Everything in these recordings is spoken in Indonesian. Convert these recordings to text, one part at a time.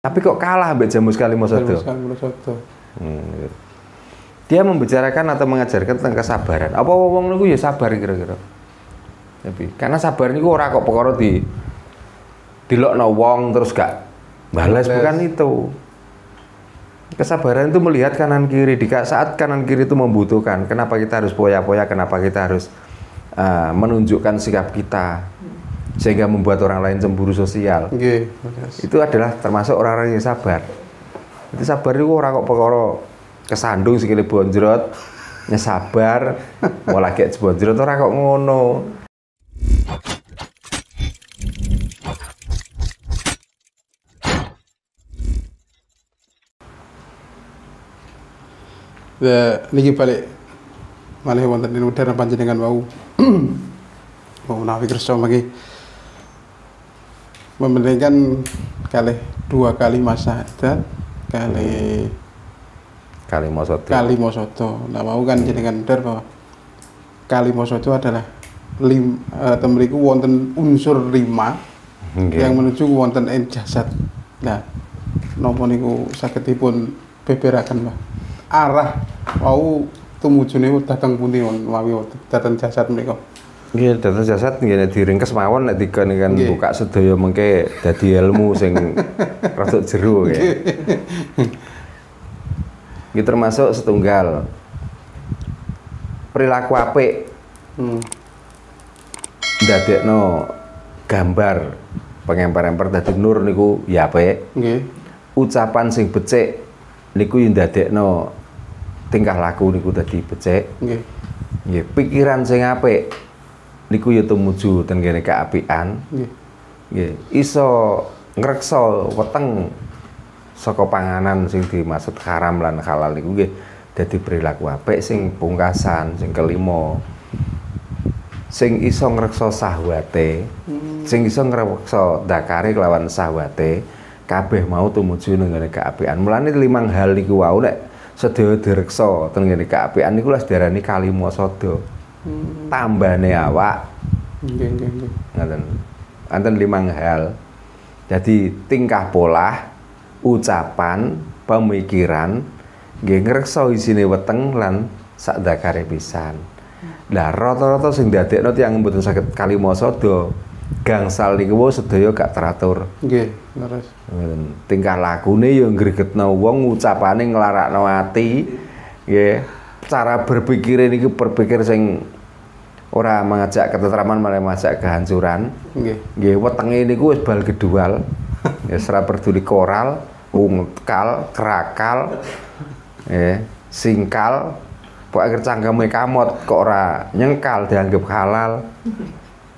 Tapi kok kalah ambek Jamus Kalimosodo? Dia membicarakan atau mengajarkan tentang kesabaran. Apa wong niku ya sabar kira-kira? Tapi karena sabar niku ora kok perkara dilokno wong terus gak balas, bukan itu. Kesabaran itu melihat kanan kiri di saat kanan kiri itu membutuhkan. Kenapa kita harus poya-poya? Kenapa kita harus menunjukkan sikap kita sehingga membuat orang lain cemburu sosial? Itu adalah termasuk orang-orang yang sabar. Itu sabar itu ora kok perkara kesandung sikile bonjrot, nyesabar, mau lagi bonjrot ora kok ngono. Niki balik malih wonten ing udara panjenengan wau. Mau menawi kersa mangke membandingkan kalih 2 kali masa adat kalih Kalimosodo. Nah, mau kan jenengan sadar bahwa Kalimosodo adalah temriku wonten unsur 5 yang menuju wonten ing jasad. Nah, napa niku sagedipun beberaken, Pak? Arah wau tumujune dhateng pundi mawi dhateng jasad menika? Nggih, dhateng jasad nggih diringkes mawon nek dikon kan buka sedaya mengke dadi ilmu sing rada jero nggih. Ini termasuk setunggal perilaku apik, ndadekno gambar pengemper-emper dadi nur niku ya apik. Ucapan sing becik niku yo ndadekno tingkah laku niku dadi becik. Nggih. Pikiran sing apik niku yo tumuju ten kene keapikan. Nggih. Iso ngreksa weteng saka panganan sing dimaksud haram lan halal niku nggih dadi perilaku apik sing pungkasan, sing kelima. Sing iso ngreksa sahwate, sing iso ngreksa dakare kelawan sahwate, kabeh mau tumuju ning ngene keapikan. Mulane 5 hal niku wau nek sedaya direksa teng ngene keapikan niku lha diarani Kalimosodo. Tambane awak. Nggih. Ngoten. Wonten 5 hal. Jadi tingkah pola, ucapan, pemikiran nggih ngreksa isine weteng lan sak dakare pisan. Lah rata-rata sing ndadekno tiyang mboten saged Kalimosodo gangsal niku sedaya gak teratur. Nggih, leres. Tingkah lakune ya ngregetno wong, ucapane nglarakno ati. Nggih, cara berpikire niku berpikir sing ora mengajak ketentraman malah mengajak kehancuran. Nggih. Nggih, wetenge niku wis bal gedual. Ya ora peduli koral, ungkal, kerakal, singkal, pokoknya cangkeme kamot kok ora nyengkal dianggap halal.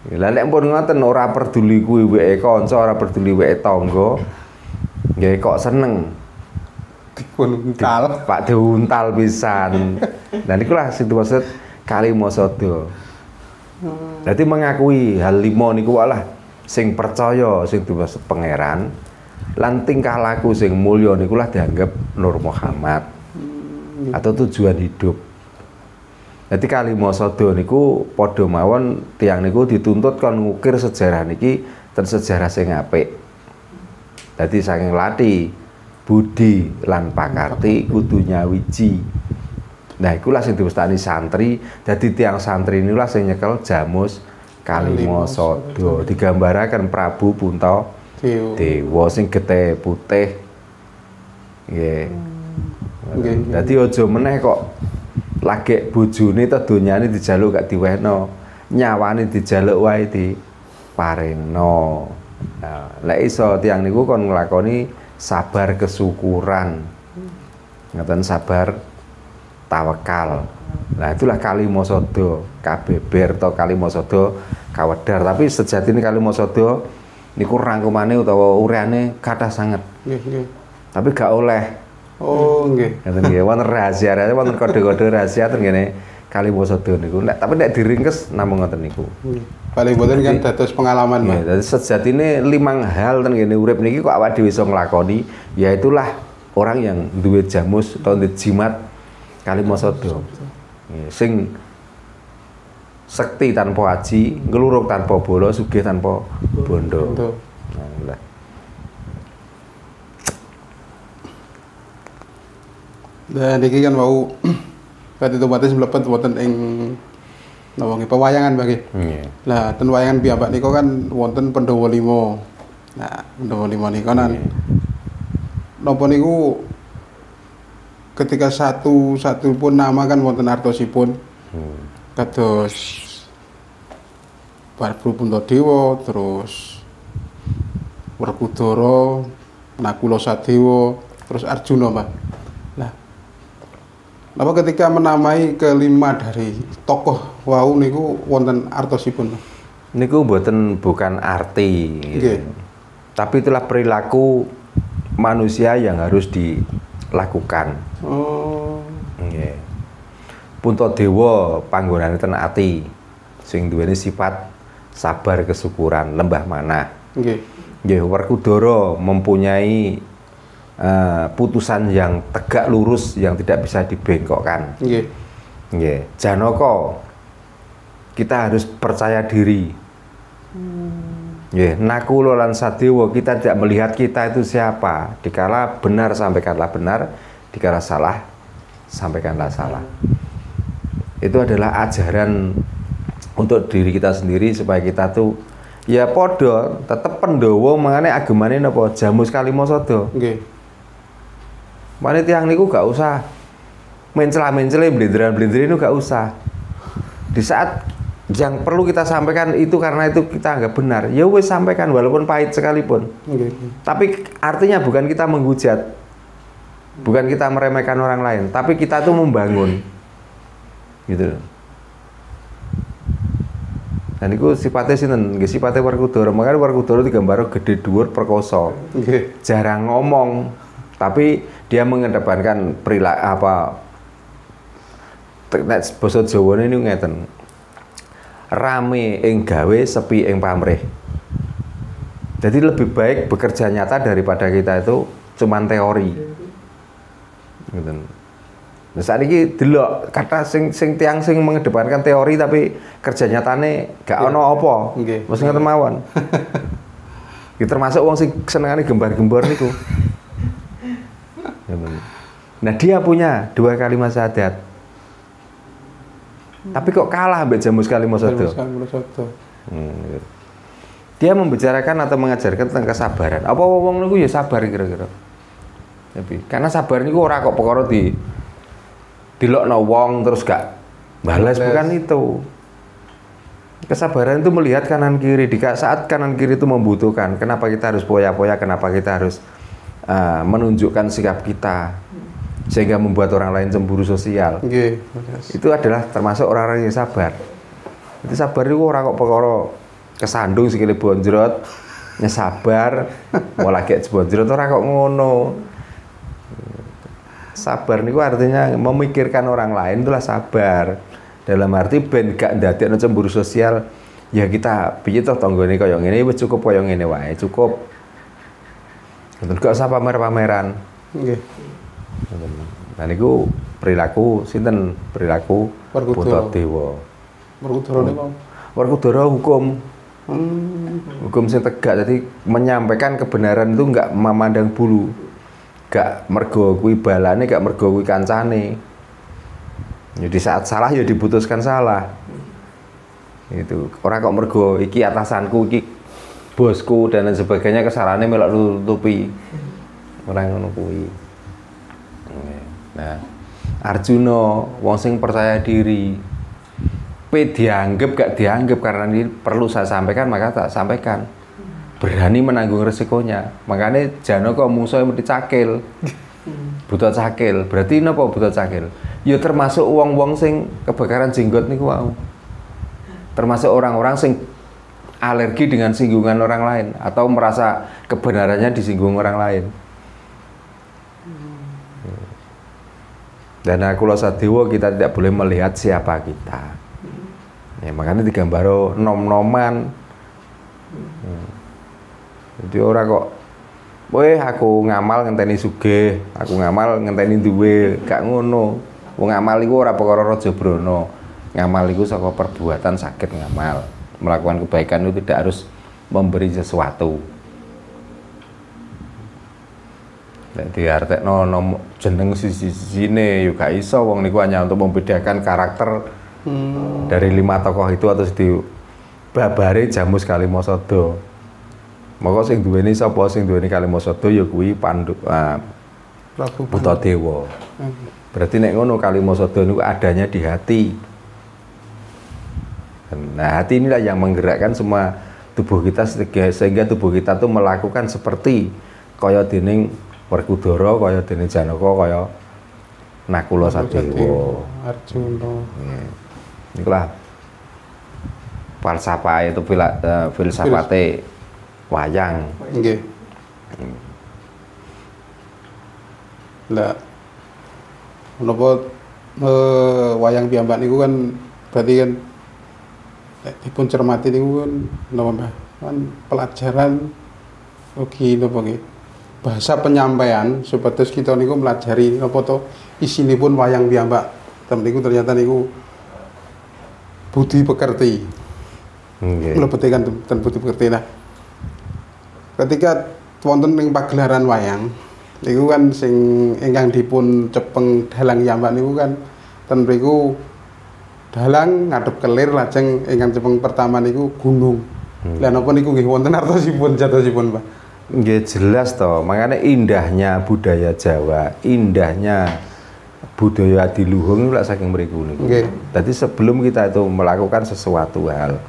Lah nek pun ngoten ora peduli kuwi weke kanca, ora peduli weke tangga. Nggih kok seneng diuntal. Pak diuntal pisan. Lah niku lah sing dimaksud Kalimosodo. Dadi mengakui hal 5 niku walah sing percaya sing dimaksud pangeran lan tingkah laku sing mulya niku lah dianggap Nur Muhammad atau tujuan hidup. Jadi Kalimosodo niku padha mawon tiyang niku dituntut kon ngukir sejarah niki ten sejarah sing apik. Dadi saking lati budi lan pakarti kudu nyawiji. Nah iku lah sing diwastani santri. Dadi tiyang santri niku lah sing nyekel Jamus Kalimosodo. Digambaraken Prabu Punta Dewa sing getih putih. Nggih. Dadi aja meneh kok lagek bojone ta donyane dijaluk gak diwehno, nyawane dijaluk wae diparingno. Nah, lek iso tiyang niku kon nglakoni sabar kesyukuran. Ngoten sabar tawakal. Nah, itulah Kalimosodo kabeber atau Kalimosodo kawedar. Tapi sejatine Kalimosodo niku rangkumane utawa ureane kathah sanget. Nggih. Tapi gak oleh. Oh, nggih. Ngoten nggih, wonten rahasia, wonten kode-kode rahasia ten kene Kalimosodo niku. Tapi nek diringkes namung ngoten niku. Paling boten kan dados pengalaman, Mas. Dadi sejatine 5 hal ten kene urip niki kok awake dhewe iso nglakoni, ya itulah orang yang duwe jamus atau duwe jimat Kalimosodo. Sing sekti tanpa aji, ngluruk tanpa bola, sugih tanpa bondo. Nah, Dan iki kan mau berarti otomatis mlebet wonten ing napa nggih pewayangan bagi. Lah ten wayangan piyambak nika kan wonten Pandhawa 5. Nah, Pandhawa 5 nika kan napa niku ketika satu pun nama kan wonten artosipun. Kados Prabu Puntadewa, terus Werkudara, Nakula Sadewa, terus Arjuna, Pak. Nah, napa ketika menamai kelima dari tokoh wau niku wonten artosipun? Niku bukan arti. Nggih. Tapi itulah perilaku manusia yang harus dilakukan. Oh. Nggih. Puntadewa panggonane ten ati, sing duweni sifat sabar kesyukuran, lembah manah. Nggih. Nggih, Werkudara mempunyai putusan yang tegak lurus yang tidak bisa dibengkokkan. Nggih. Nggih. Janaka kita harus percaya diri. Nggih, Nakula lan Sadewa kita tidak melihat kita itu siapa. Dikala benar sampaikanlah benar, dikala salah sampaikanlah salah. Itu adalah ajaran untuk diri kita sendiri supaya kita tuh ya podo tetep Pandhawa mangane agemane napa Jamus Kalimasada. Nggih. Mane tiyang niku gak usah mencela-mencele blenderan-blenderan itu gak usah. Di saat yang perlu kita sampaikan itu karena itu kita anggap benar, ya wis sampaikan walaupun pahit sekalipun. Nggih. Tapi artinya bukan kita menghujat, bukan kita meremehkan orang lain, tapi kita tuh membangun, gitu. Dan itu sifatnya sinten, nggih sifatnya Werkudara. Makanya Werkudara digambar gede dhuwur perkoso. Nggih. Jarang ngomong, tapi dia mengedepankan perilaku apa? Nek basa Jawane niku ngeten. Rame ing gawe, sepi ing pamrih. Jadi lebih baik bekerja nyata daripada kita itu cuman teori. Gitu. Nah, saat ini delok kata sing tiang sing mengedepankan teori tapi kerja nyatane gak ono apa. Nggih. Mesti ngoten mawon. Iki termasuk wong sing senengane gembar-gembor niku. Nah, dia punya 2 kalimat syahadat. Tapi kok kalah ambek Jamus Kalimasada? Dia membicarakan atau mengajarkan tentang kesabaran. Apa wong niku ya sabar kira-kira? Tapi karena sabar niku ora kok perkara dilokno wong terus gak balas, bukan itu. Kesabaran itu melihat kanan kiri di saat kanan kiri itu membutuhkan. Kenapa kita harus poya-poya? Kenapa kita harus menunjukkan sikap kita sehingga membuat orang lain cemburu sosial? Nggih. Itu adalah termasuk orang-orang yang sabar. Itu sabar itu ora kok perkara kesandung sikile bonjrot, nyesabar, mau lagi bonjrot ora kok ngono. Sabar niku artinya memikirkan orang lain, itulah sabar. Dalam arti ben gak ndadekno cemburu sosial, ya kita piye toh tanggane kaya ngene wis cukup kaya ngene wae, cukup. Gak usah pamer-pameran. Nggih. Nah niku perilaku sinten? Perilaku Puntadewa. Werkudara niku. Werkudara hukum. Hukum sing tegak, jadi menyampaikan kebenaran itu enggak memandang bulu. Gak mergo kuwi balane, gak mergo kuwi kancane. Jadi saat salah ya diputuskan salah. Itu. Ora kok mergo iki atasanku, iki bosku dan lain sebagainya kesalahannya melok nutupi. Ora ngono kuwi. Nah, Arjuna wong sing percaya diri. Dianggap gak dianggap karena ini perlu saya sampaikan maka tak sampaikan. Berani menanggung resikonya. Makanya Janaka mungsuhe mesti cakil. Buta cakil. Berarti napa buta cakil? Ya termasuk wong-wong sing kebakaran jenggot niku wau. Termasuk orang-orang sing alergi dengan singgungan orang lain atau merasa kebenarannya disinggung orang lain. Dan Nakula Sadewa kita tidak boleh melihat siapa kita. Ya, makanya digambaro nom-noman. Jadi ora kok weh aku ngamal ngenteni sugih, aku ngamal ngenteni duwe, gak ngono. Wong ngamal iku ora perkara raja brana. Ngamal iku saka perbuatan sakit ngamal. Melakukan kebaikan itu tidak harus memberi sesuatu. Nek diartekno jeneng siji-sijine yo gak iso wong niku hanya untuk membedakan karakter dari 5 tokoh itu atau di babare Jamus Kalimasada. Maka sing duweni sapa sing duweni Kalimasada ya kuwi Prabu Butadewa. Berarti nek ngono Kalimasada niku adanya di hati. Nah, hati inilah yang menggerakkan semua tubuh kita sehingga tubuh kita tuh melakukan seperti kaya dening Werkudara, kaya dening Janaka, kaya Nakula Sadewa, Arjuna. Inilah falsafah itu filsafate wayang. Nggih. Lah menapa wayang piyambak niku kan berarti kan dipun cermati niku kan napa Mbah? Kan pelajaran ugi napa nggih? Bahasa penyampaian supados kita niku melajari napa to isinipun wayang piyambak. Tem niku ternyata niku budi pekerti. Nggih. Mlebetaken ten budi pekerti. Nah, ketika wonten ing pagelaran wayang niku kan sing ingkang dipun cepeng dalang piyambak niku kan ten mriku dalang ngadep kelir lajeng ingkang cepeng pertama niku gunung. Lah napa niku nggih wonten artosipun jatosipun, Pak? Nggih jelas toh, makanya indahnya budaya Jawa, indahnya budaya adiluhung itu saking mriku niku. Nggih. Jadi sebelum kita itu melakukan sesuatu hal,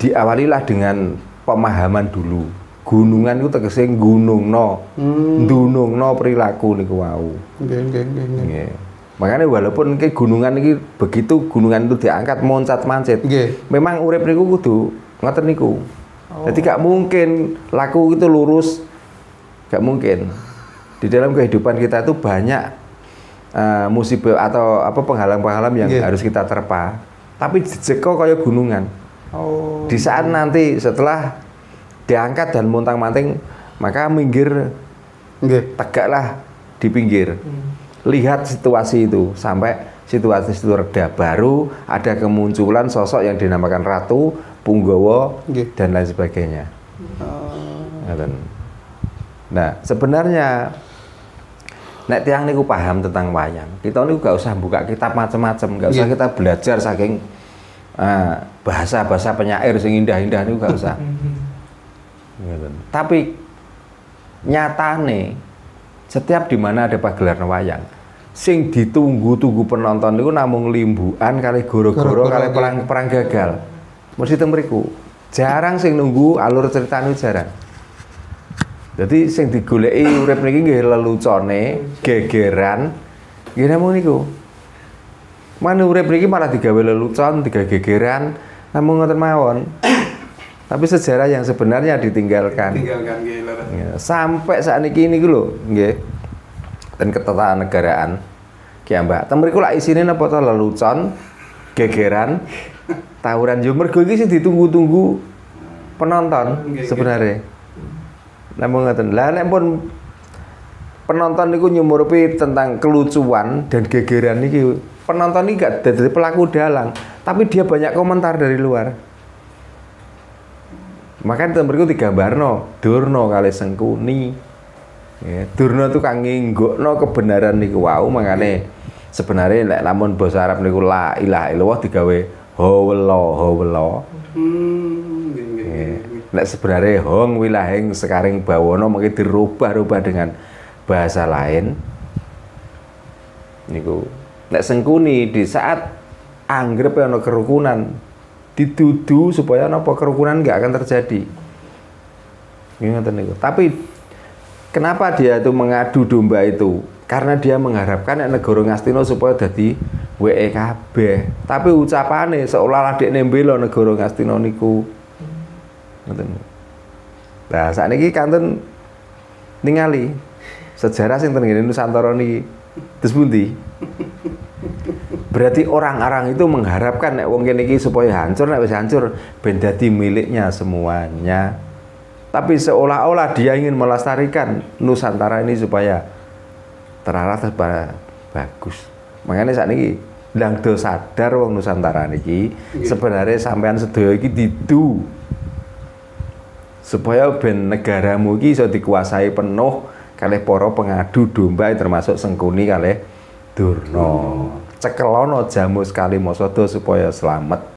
diawalilah dengan pemahaman dulu. Gunungan itu tegese gunungno, ndunungno perilaku niku wau. Nggih. Makanya walaupun ke gunungan ini begitu gunungan itu diangkat moncat-mancit, memang urip niku kudu ngoten niku. Jadi gak mungkin laku itu lurus, gak mungkin. Di dalam kehidupan kita itu banyak musibah atau apa penghalang-penghalang yang harus kita terpa. Tapi jeko kayak gunungan. Di saat nanti setelah diangkat dan montang-manting, maka minggir, tegaklah di pinggir. Lihat situasi itu sampai situasi itu reda, baru ada kemunculan sosok yang dinamakan Ratu, Punggawa dan lain sebagainya. Nah, sebenarnya nek tiyang niku paham tentang wayang, kita niku gak usah buka kitab macam-macam, gak usah kita belajar saking bahasa-bahasa penyair sing indah-indah niku gak usah. Tapi nyatane setiap di mana ada pagelaran wayang, sing ditunggu-tunggu penonton niku namung limbukan kali goro-goro kali perang gagal. Mesti teng mriku. Jarang sing nunggu alur ceritane jarang. Jadi sing digoleki urip niki nggih lelucone, gegeran, nggih namung niku. Mane urip niki malah digawe lelucon, digawe gegeran, namung ngoten mawon. Tapi sejarah yang sebenarnya ditinggalkan. Ya, sampai saat niki niku lho, nggih. Dan ketatanegaraan piyambak. Ten mriku lak isine napa to lelucon, gegeran, tawuran yo mergo iki sing ditunggu-tunggu penonton sebenarnya. Namun ngoten. Lah nek pun penonton niku nyumurupi tentang kelucuan dan gegeran niki, penonton iki gak dadi pelaku dalang, tapi dia banyak komentar dari luar. Makanya ten mriku digambarno Durna kali Sengkuni. Ya, Durna itu kang nginggokno kebenaran niku wau, mangane sebenarnya nek lamun basa Arab niku la ilaha illallah digawe hawala. Nek sebenarnya hong wilahing sekaring bawono mungkin dirubah-rubah dengan bahasa lain. Niku nek Sengkuni di saat anggere ana kerukunan ditudu supaya napa kerukunan nggak akan terjadi. Ngoten niku. Tapi kenapa dia itu mengadu domba itu? Karena dia mengharapkan negara Ngastina supaya dadi WE kabeh. Tapi ucapane seolah-olah dekne mbela negara Ngastina niku. Ngoten. Lah sakniki kanten ningali sejarah sing ten ngene Nusantara niki. Terus pundi? Berarti orang-orang itu mengharapkan nek wong kene iki supaya hancur, nek wis hancur ben dadi miliknya semuanya. Tapi seolah-olah dia ingin melestarikan Nusantara ini supaya terarat bagus. Makanya saat ini ndang do sadar wong Nusantara niki sebenarnya sampean sedaya iki didu supaya ben negaramu iki iso dikuasai penuh kalih para pengadu domba termasuk Sengkuni kalih Durna. Cekelono jamus Kalimasada supaya slamet.